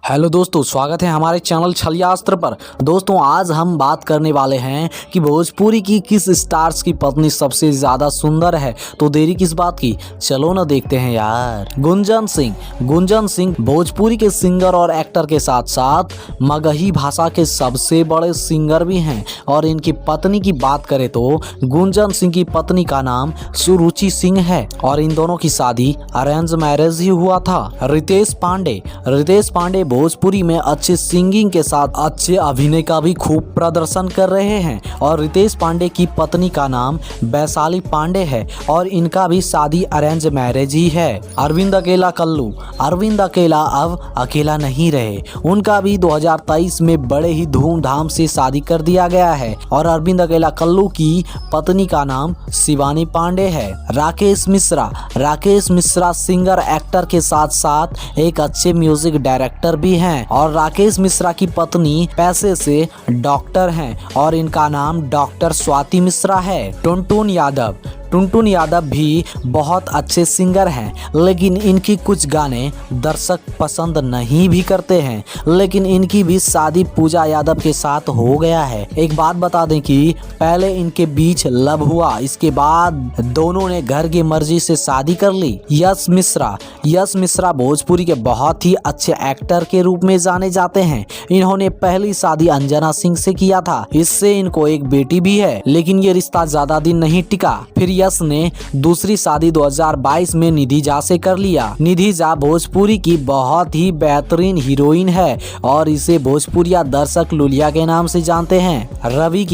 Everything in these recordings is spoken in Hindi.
हेलो दोस्तों, स्वागत है हमारे चैनल छलियास्त्र पर। दोस्तों, आज हम बात करने वाले हैं कि भोजपुरी की किस स्टार्स की पत्नी सबसे ज़्यादा सुंदर है। तो देरी किस बात की, चलो ना देखते हैं यार। गुंजन सिंह भोजपुरी के सिंगर और एक्टर के साथ साथ मगही भाषा के सबसे बड़े सिंगर भी हैं। और इनकी पत्नी की बात करें तो गुंजन सिंह की पत्नी का नाम सुरुचि सिंह है और इन दोनों की शादी अरेंज मैरिज ही हुआ था। रितेश पांडे भोजपुरी में अच्छे सिंगिंग के साथ अच्छे अभिनय का भी खूब प्रदर्शन कर रहे हैं। और रितेश पांडे की पत्नी का नाम वैशाली पांडे है और इनका भी शादी अरेंज मैरिज ही है। अरविंद अकेला अब अकेला नहीं रहे, उनका भी 2023 में बड़े ही धूमधाम से शादी कर दिया गया है। और अरविंद अकेला कल्लू की पत्नी का नाम शिवानी पांडे है। राकेश मिश्रा सिंगर एक्टर के साथ साथ एक अच्छे म्यूजिक डायरेक्टर भी हैं। और राकेश मिश्रा की पत्नी पैसे से डॉक्टर हैं और इनका नाम डॉक्टर स्वाति मिश्रा है। टुनटुन यादव भी बहुत अच्छे सिंगर हैं, लेकिन इनकी कुछ गाने दर्शक पसंद नहीं भी करते हैं। लेकिन इनकी भी शादी पूजा यादव के साथ हो गया है। एक बात बता दें कि पहले इनके बीच लव हुआ, इसके बाद दोनों ने घर की मर्जी से शादी कर ली। यश मिश्रा भोजपुरी के बहुत ही अच्छे एक्टर के रूप में जाने जाते हैं। इन्होंने पहली शादी अंजना सिंह से किया था, इससे इनको एक बेटी भी है, लेकिन ये रिश्ता ज्यादा दिन नहीं टिका। फिर यश ने दूसरी शादी 2022 में निधि झा से कर लिया। निधि झा भोजपुरी की बहुत ही बेहतरीन हीरोइन है और इसे भोजपुरिया दर्शक लुलिया के नाम से जानते हैं। रवि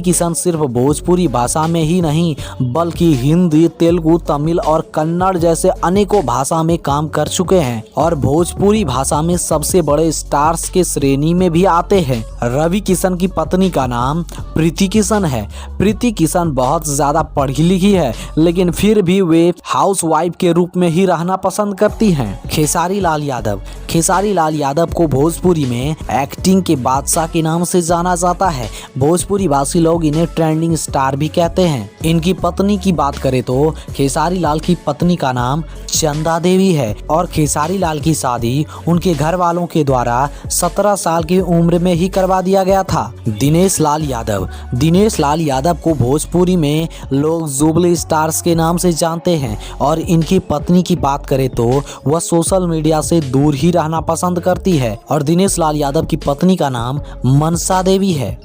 किशन सिर्फ भोजपुरी भाषा में ही नहीं बल्कि हिंदी, तेलुगु, तमिल और कन्नड़ जैसे अनेकों भाषा में काम कर चुके हैं और भोजपुरी भाषा में सबसे बड़े स्टार्स के श्रेणी में भी आते हैं। रवि किशन की पत्नी का नाम प्रीति किशन है। प्रीति किशन बहुत ज्यादा पढ़ी लिखी है, लेकिन फिर भी वे हाउसवाइफ के रूप में ही रहना पसंद करती हैं। खेसारी लाल यादव को भोजपुरी में एक्टिंग के बादशाह के नाम से जाना जाता है। भोजपुरी भाषी लोग इन्हें ट्रेंडिंग स्टार भी कहते हैं। इनकी पत्नी की बात करें तो खेसारी लाल की पत्नी का नाम चंदा देवी है और खेसारी लाल की शादी उनके घर वालों के द्वारा 17 साल की उम्र में ही करवा दिया गया था। दिनेश लाल यादव को भोजपुरी में लोग जुबली स्टार्स के नाम से जानते हैं और इनकी पत्नी की बात करें तो वह सोशल मीडिया से दूर ही रहना पसंद करती है। और दिनेश लाल यादव की पत्नी का नाम मनसा देवी है।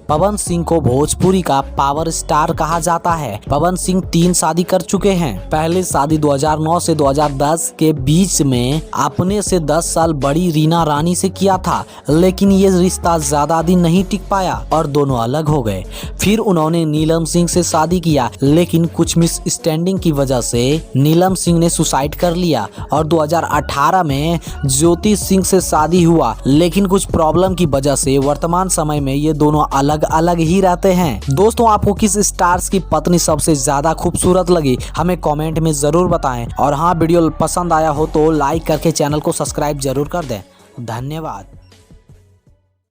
पवन सिंह को भोजपुरी का पावर स्टार कहा जाता है। पवन सिंह 3 शादी कर चुके हैं। पहले शादी 2009 से 2010 के बीच में अपने से 10 साल बड़ी रीना रानी से किया था, लेकिन ये रिश्ता ज्यादा दिन नहीं टिक पाया और दोनों अलग हो गए। फिर उन्होंने नीलम सिंह से शादी किया, लेकिन कुछ मिसअंडरस्टैंडिंग की वजह से नीलम सिंह ने सुसाइड कर लिया। और 2018 में ज्योति सिंह से शादी हुआ, लेकिन कुछ प्रॉब्लम की वजह से वर्तमान समय में ये दोनों अलग ही रहते हैं। दोस्तों, आपको किस स्टार्स की पत्नी सबसे ज्यादा खूबसूरत लगी, हमें कमेंट में जरूर बताएं। और हाँ, वीडियो पसंद आया हो तो लाइक करके चैनल को सब्सक्राइब जरूर कर दें। धन्यवाद।